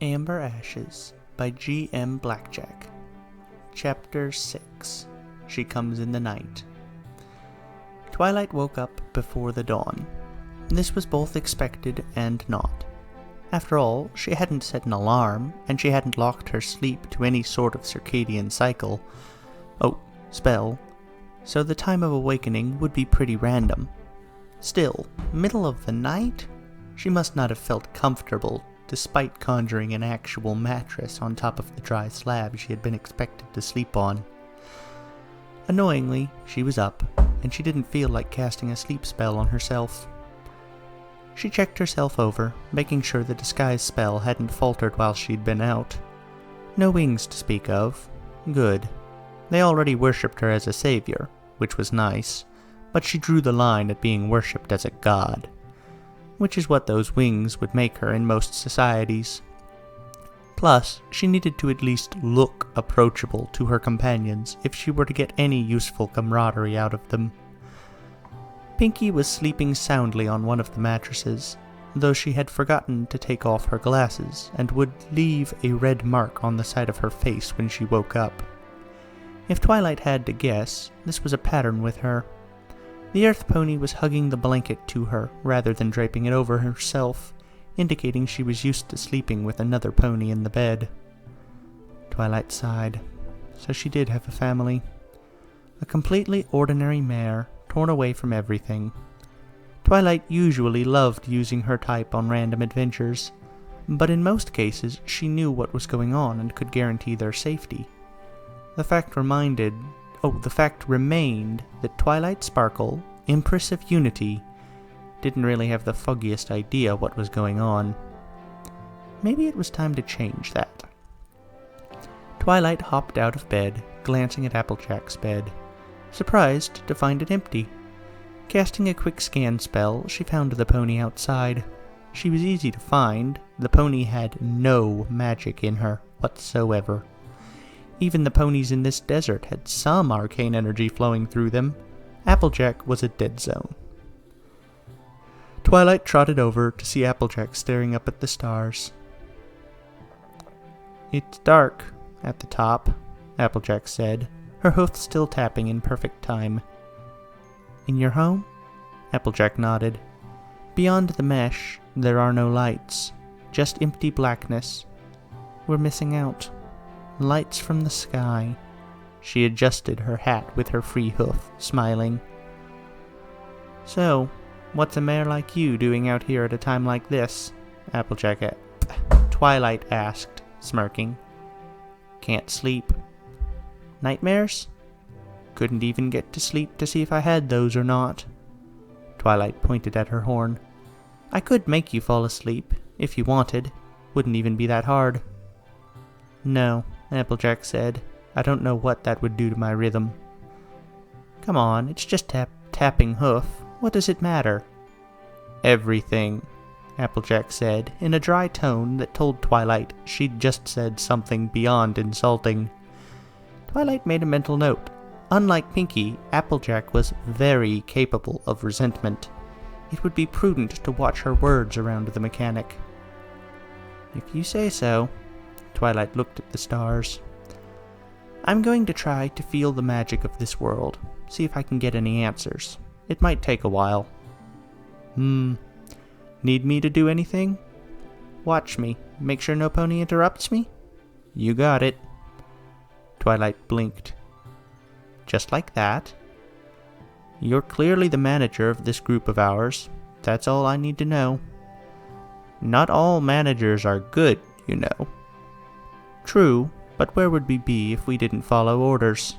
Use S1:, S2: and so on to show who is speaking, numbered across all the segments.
S1: Amber Ashes by G.M. Blackjack. Chapter 6. She Comes in the Night. Twilight woke up before the dawn. This was both expected and not. After all, she hadn't set an alarm, and she hadn't locked her sleep to any sort of circadian cycle. Spell. So the time of awakening would be pretty random. Still, middle of the night? She must not have felt comfortable, despite conjuring an actual mattress on top of the dry slab she had been expected to sleep on. Annoyingly, she was up, and she didn't feel like casting a sleep spell on herself. She checked herself over, making sure the disguise spell hadn't faltered while she'd been out. No wings to speak of. Good. They already worshipped her as a savior, which was nice, but she drew the line at being worshipped as a god, which is what those wings would make her in most societies. Plus, she needed to at least look approachable to her companions if she were to get any useful camaraderie out of them. Pinky was sleeping soundly on one of the mattresses, though she had forgotten to take off her glasses and would leave a red mark on the side of her face when she woke up. If Twilight had to guess, this was a pattern with her. The Earth Pony was hugging the blanket to her rather than draping it over herself, indicating she was used to sleeping with another pony in the bed. Twilight sighed. So she did have a family. A completely ordinary mare, torn away from everything. Twilight usually loved using her type on random adventures, but in most cases she knew what was going on and could guarantee their safety. The fact remained that Twilight Sparkle, Empress of Unity, didn't really have the foggiest idea what was going on. Maybe it was time to change that. Twilight hopped out of bed, glancing at Applejack's bed, surprised to find it empty. Casting a quick scan spell, she found the pony outside. She was easy to find. The pony had no magic in her whatsoever. Even the ponies in this desert had some arcane energy flowing through them. Applejack was a dead zone. Twilight trotted over to see Applejack staring up at the stars. "It's dark at the top," Applejack said, her hoofs still tapping in perfect time. "In your home?" Applejack nodded. "Beyond the mesh, there are no lights, just empty blackness. We're missing out. Lights from the sky." She adjusted her hat with her free hoof, smiling. "So, what's a mare like you doing out here at a time like this?" Twilight asked, smirking. "Can't sleep." "Nightmares?" "Couldn't even get to sleep to see if I had those or not." Twilight pointed at her horn. "I could make you fall asleep, if you wanted. Wouldn't even be that hard." "No," Applejack said. "I don't know what that would do to my rhythm." "Come on, it's just tapping hoof. What does it matter?" "Everything," Applejack said, in a dry tone that told Twilight she'd just said something beyond insulting. Twilight made a mental note. Unlike Pinky, Applejack was very capable of resentment. It would be prudent to watch her words around the mechanic. "If you say so." Twilight looked at the stars. "I'm going to try to feel the magic of this world, see if I can get any answers. It might take a while." Need me to do anything?" "Watch me. Make sure no pony interrupts me?" "You got it." Twilight blinked. "Just like that?" "You're clearly the manager of this group of ours. That's all I need to know." "Not all managers are good, you know." "True, but where would we be if we didn't follow orders?"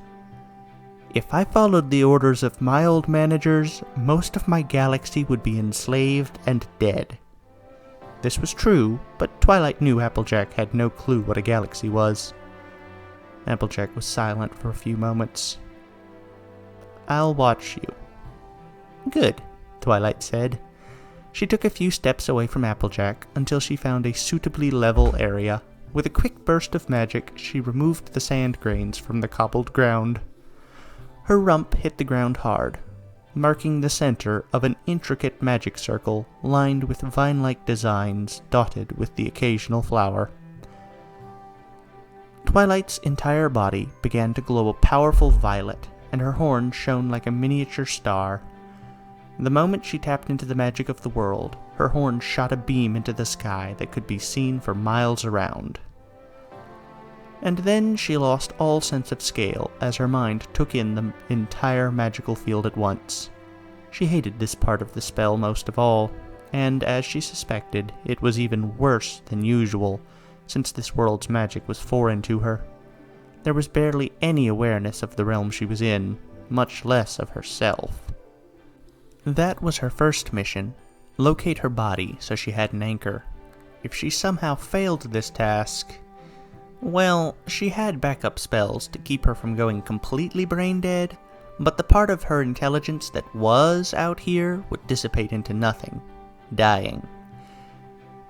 S1: "If I followed the orders of my old managers, most of my galaxy would be enslaved and dead." This was true, but Twilight knew Applejack had no clue what a galaxy was. Applejack was silent for a few moments. "I'll watch you." "Good," Twilight said. She took a few steps away from Applejack until she found a suitably level area. With a quick burst of magic, she removed the sand grains from the cobbled ground. Her rump hit the ground hard, marking the center of an intricate magic circle lined with vine-like designs dotted with the occasional flower. Twilight's entire body began to glow a powerful violet, and her horn shone like a miniature star. The moment she tapped into the magic of the world, her horn shot a beam into the sky that could be seen for miles around. And then she lost all sense of scale as her mind took in the entire magical field at once. She hated this part of the spell most of all, and as she suspected, it was even worse than usual, since this world's magic was foreign to her. There was barely any awareness of the realm she was in, much less of herself. That was her first mission, locate her body so she had an anchor. If she somehow failed this task, well, she had backup spells to keep her from going completely brain dead, but the part of her intelligence that was out here would dissipate into nothing, dying.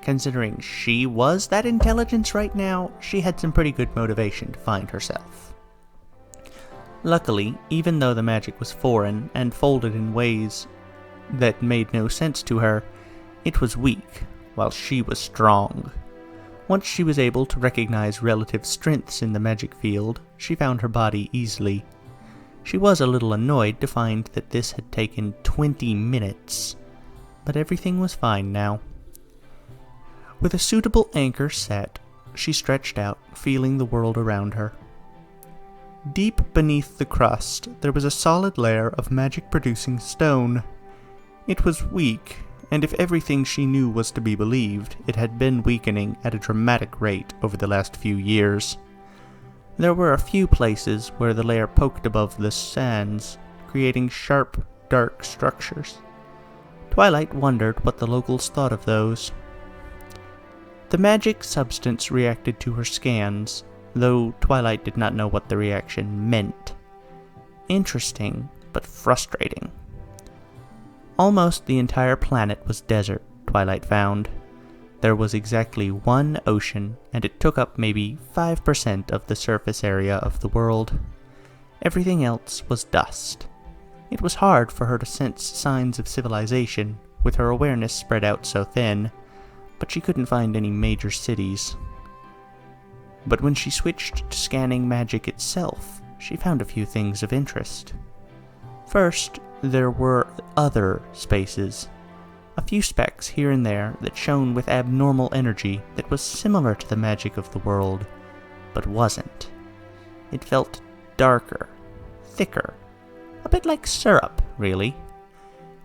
S1: Considering she was that intelligence right now, she had some pretty good motivation to find herself. Luckily, even though the magic was foreign and folded in ways that made no sense to her, it was weak, while she was strong. Once she was able to recognize relative strengths in the magic field, she found her body easily. She was a little annoyed to find that this had taken 20 minutes, but everything was fine now. With a suitable anchor set, she stretched out, feeling the world around her. Deep beneath the crust, there was a solid layer of magic-producing stone. It was weak, and if everything she knew was to be believed, it had been weakening at a dramatic rate over the last few years. There were a few places where the layer poked above the sands, creating sharp, dark structures. Twilight wondered what the locals thought of those. The magic substance reacted to her scans, though Twilight did not know what the reaction meant. Interesting, but frustrating. Almost the entire planet was desert, Twilight found. There was exactly one ocean, and it took up maybe 5% of the surface area of the world. Everything else was dust. It was hard for her to sense signs of civilization, with her awareness spread out so thin, but she couldn't find any major cities. But when she switched to scanning magic itself, she found a few things of interest. First, there were other spaces. A few specks here and there that shone with abnormal energy that was similar to the magic of the world, but wasn't. It felt darker, thicker, a bit like syrup, really.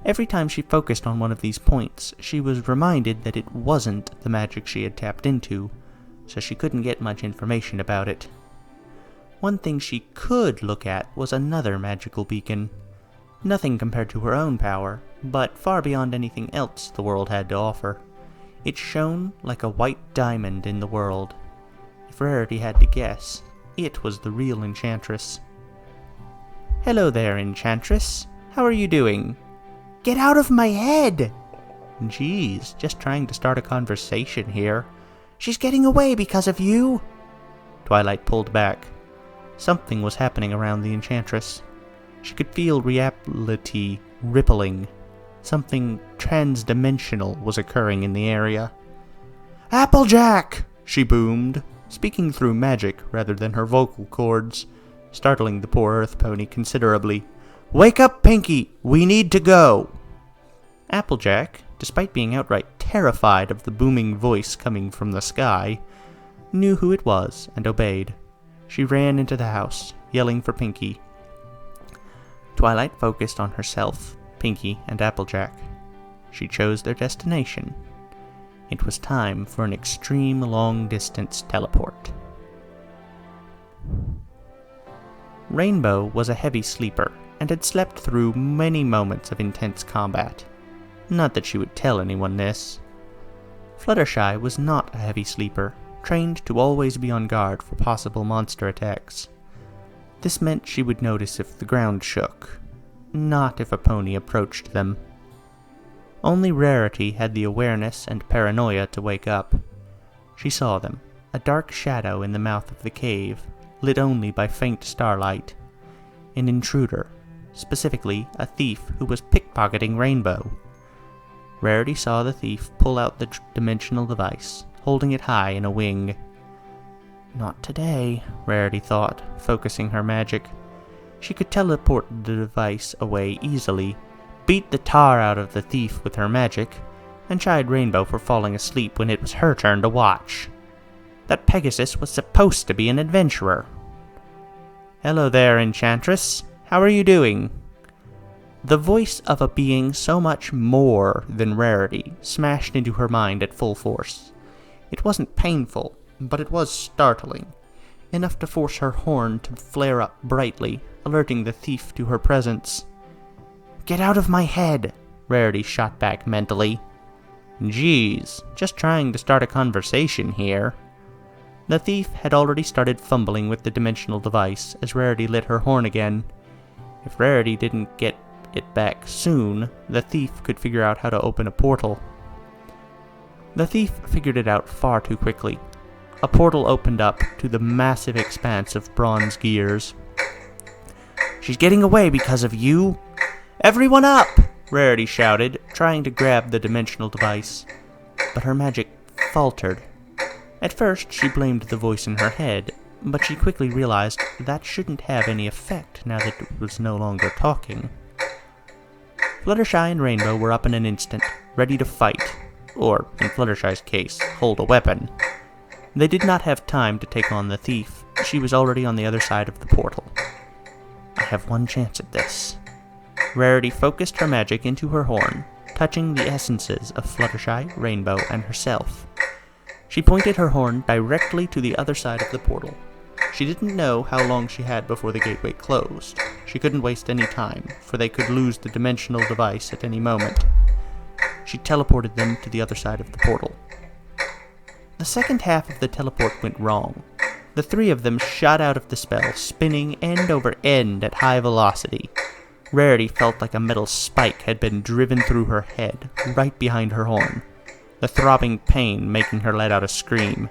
S1: Every time she focused on one of these points, she was reminded that it wasn't the magic she had tapped into, so she couldn't get much information about it. One thing she could look at was another magical beacon. Nothing compared to her own power, but far beyond anything else the world had to offer. It shone like a white diamond in the world. If Rarity had to guess, it was the real Enchantress. "Hello there, Enchantress. How are you doing?" "Get out of my head!" "Geez, just trying to start a conversation here." "She's getting away because of you!" Twilight pulled back. Something was happening around the Enchantress. She could feel reality rippling. Something trans-dimensional was occurring in the area. "Applejack!" she boomed, speaking through magic rather than her vocal cords, startling the poor earth pony considerably. "Wake up, Pinky! We need to go!" Applejack, despite being outright terrified of the booming voice coming from the sky, knew who it was and obeyed. She ran into the house, yelling for Pinky. Twilight focused on herself, Pinky, and Applejack. She chose their destination. It was time for an extreme long-distance teleport. Rainbow was a heavy sleeper, and had slept through many moments of intense combat. Not that she would tell anyone this. Fluttershy was not a heavy sleeper, trained to always be on guard for possible monster attacks. This meant she would notice if the ground shook, not if a pony approached them. Only Rarity had the awareness and paranoia to wake up. She saw them, a dark shadow in the mouth of the cave, lit only by faint starlight. An intruder, specifically a thief who was pickpocketing Rainbow. Rarity saw the thief pull out the dimensional device, holding it high in a wing. Not today, Rarity thought, focusing her magic. She could teleport the device away easily, beat the tar out of the thief with her magic, and chide Rainbow for falling asleep when it was her turn to watch. That Pegasus was supposed to be an adventurer. "Hello there, Enchantress. How are you doing?" The voice of a being so much more than Rarity smashed into her mind at full force. It wasn't painful, but it was startling, enough to force her horn to flare up brightly, alerting the thief to her presence. "Get out of my head," Rarity shot back mentally. "Geez, just trying to start a conversation here." The thief had already started fumbling with the dimensional device as Rarity lit her horn again. If Rarity didn't get it back soon, the thief could figure out how to open a portal. The thief figured it out far too quickly. A portal opened up to the massive expanse of bronze gears. "She's getting away because of you!" "Everyone up!" Rarity shouted, trying to grab the dimensional device. But her magic faltered. At first, she blamed the voice in her head, but she quickly realized that shouldn't have any effect now that it was no longer talking. Fluttershy and Rainbow were up in an instant, ready to fight, or, in Fluttershy's case, hold a weapon. They did not have time to take on the thief. She was already on the other side of the portal. "I have one chance at this." Rarity focused her magic into her horn, touching the essences of Fluttershy, Rainbow, and herself. She pointed her horn directly to the other side of the portal. She didn't know how long she had before the gateway closed. She couldn't waste any time, for they could lose the dimensional device at any moment. She teleported them to the other side of the portal. The second half of the teleport went wrong. The three of them shot out of the spell, spinning end over end at high velocity. Rarity felt like a metal spike had been driven through her head, right behind her horn, the throbbing pain making her let out a scream.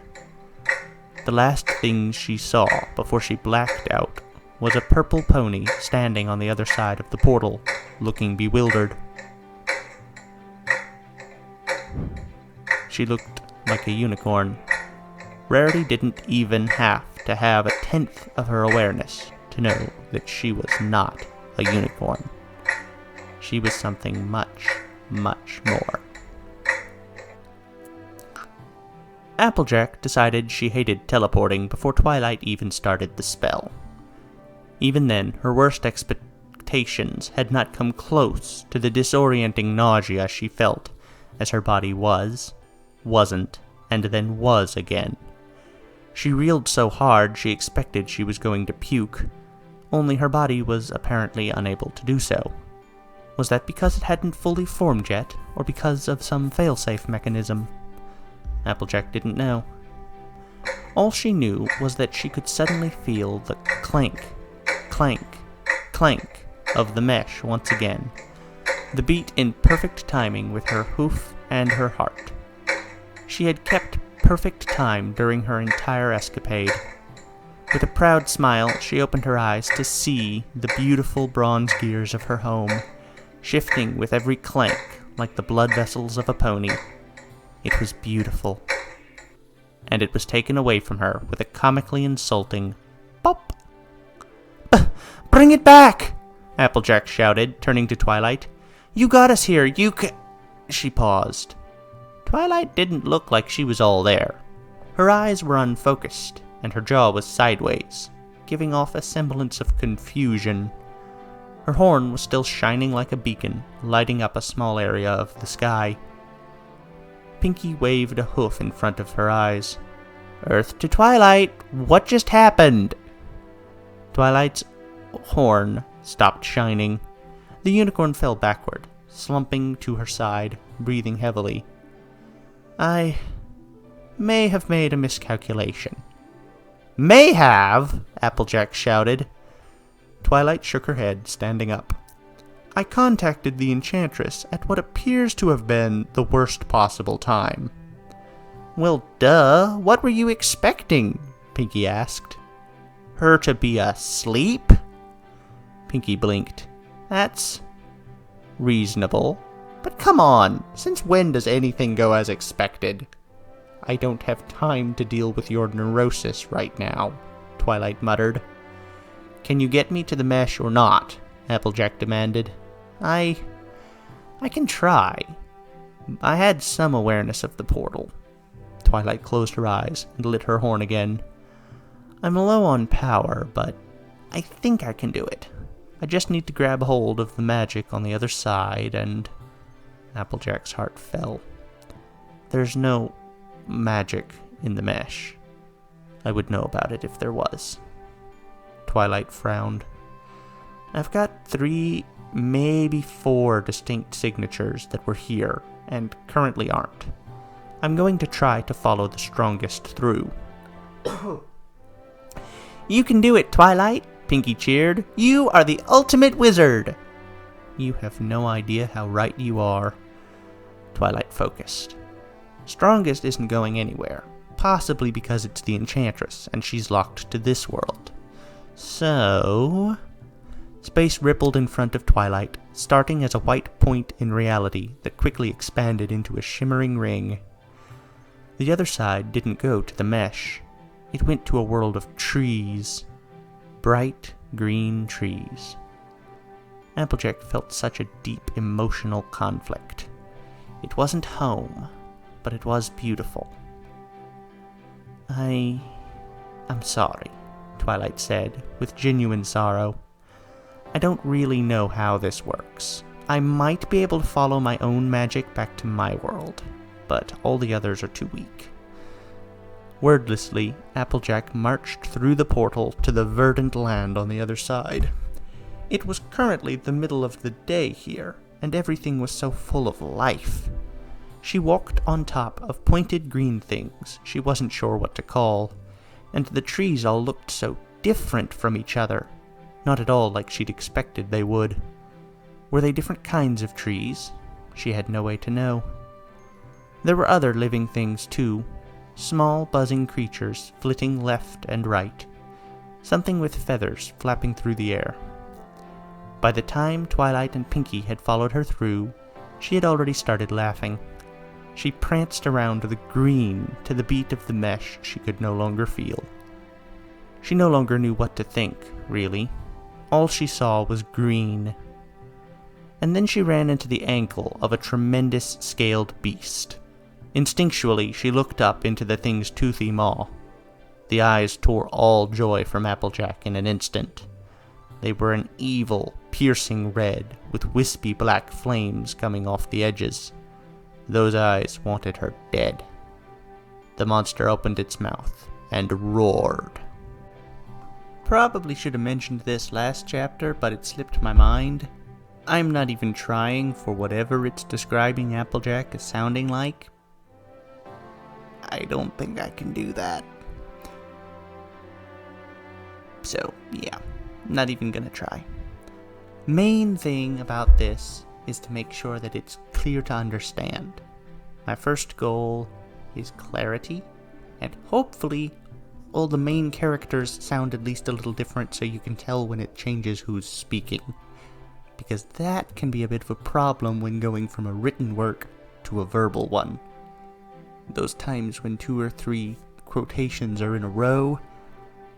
S1: The last thing she saw before she blacked out was a purple pony standing on the other side of the portal, looking bewildered. She looked like a unicorn. Rarity didn't even have to have a tenth of her awareness to know that she was not a unicorn. She was something much, much more. Applejack decided she hated teleporting before Twilight even started the spell. Even then, her worst expectations had not come close to the disorienting nausea she felt as her body was, wasn't, and then was again. She reeled so hard she expected she was going to puke, only her body was apparently unable to do so. Was that because it hadn't fully formed yet, or because of some failsafe mechanism? Applejack didn't know. All she knew was that she could suddenly feel the clank, clank, clank of the mesh once again, the beat in perfect timing with her hoof and her heart. She had kept perfect time during her entire escapade. With a proud smile, she opened her eyes to see the beautiful bronze gears of her home, shifting with every clank like the blood vessels of a pony. It was beautiful. And it was taken away from her with a comically insulting pop. "Bring it back!" Applejack shouted, turning to Twilight. "You got us here, She paused. Twilight didn't look like she was all there. Her eyes were unfocused, and her jaw was sideways, giving off a semblance of confusion. Her horn was still shining like a beacon, lighting up a small area of the sky. Pinky waved a hoof in front of her eyes. "Earth to Twilight, what just happened?" Twilight's horn stopped shining. The unicorn fell backward, slumping to her side, breathing heavily. "I may have made a miscalculation." "May have?" Applejack shouted. Twilight shook her head, standing up. "I contacted the Enchantress at what appears to have been the worst possible time." "Well, duh. What were you expecting?" Pinky asked. "Her to be asleep?" Pinky blinked. "That's reasonable. But come on, since when does anything go as expected?" I don't have time to deal with your neurosis right now, Twilight muttered. Can you get me to the mesh or not? Applejack demanded. I can try. I had some awareness of the portal. Twilight closed her eyes and lit her horn again. I'm low on power, but I think I can do it. I just need to grab hold of the magic on the other side and... Applejack's heart fell. There's no magic in the mesh. I would know about it if there was. Twilight frowned. I've got 3, maybe 4 distinct signatures that were here and currently aren't. I'm going to try to follow the strongest through. You can do it, Twilight, Pinky cheered. You are the ultimate wizard. You have no idea how right you are. Twilight focused. Strongest isn't going anywhere, possibly because it's the Enchantress and she's locked to this world. So... Space rippled in front of Twilight, starting as a white point in reality that quickly expanded into a shimmering ring. The other side didn't go to the mesh. It went to a world of trees. Bright green trees. Applejack felt such a deep emotional conflict. It wasn't home, but it was beautiful. I'm sorry, Twilight said, with genuine sorrow. I don't really know how this works. I might be able to follow my own magic back to my world, but all the others are too weak. Wordlessly, Applejack marched through the portal to the verdant land on the other side. It was currently the middle of the day here, and everything was so full of life. She walked on top of pointed green things she wasn't sure what to call, and the trees all looked so different from each other. Not at all like she'd expected they would. Were they different kinds of trees? She had no way to know. There were other living things too, small buzzing creatures flitting left and right, something with feathers flapping through the air. By the time Twilight and Pinky had followed her through, she had already started laughing. She pranced around the green to the beat of the mesh she could no longer feel. She no longer knew what to think, really. All she saw was green. And then she ran into the ankle of a tremendous scaled beast. Instinctually, she looked up into the thing's toothy maw. The eyes tore all joy from Applejack in an instant. They were an evil, piercing red, with wispy black flames coming off the edges. Those eyes wanted her dead. The monster opened its mouth and roared. Probably should have mentioned this last chapter, but it slipped my mind. I'm not even trying for whatever it's describing Applejack as sounding like. I don't think I can do that. So, yeah, not even gonna try. Main thing about this is to make sure that it's clear to understand. My first goal is clarity, and hopefully all the main characters sound at least a little different so you can tell when it changes who's speaking. Because that can be a bit of a problem when going from a written work to a verbal one. Those times when 2 or 3 quotations are in a row,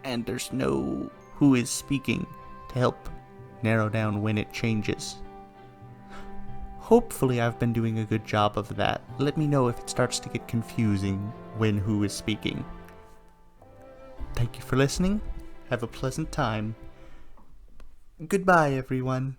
S1: and there's no who is speaking to help narrow down when it changes. Hopefully I've been doing a good job of that. Let me know if it starts to get confusing when who is speaking. Thank you for listening. Have a pleasant time. Goodbye, everyone.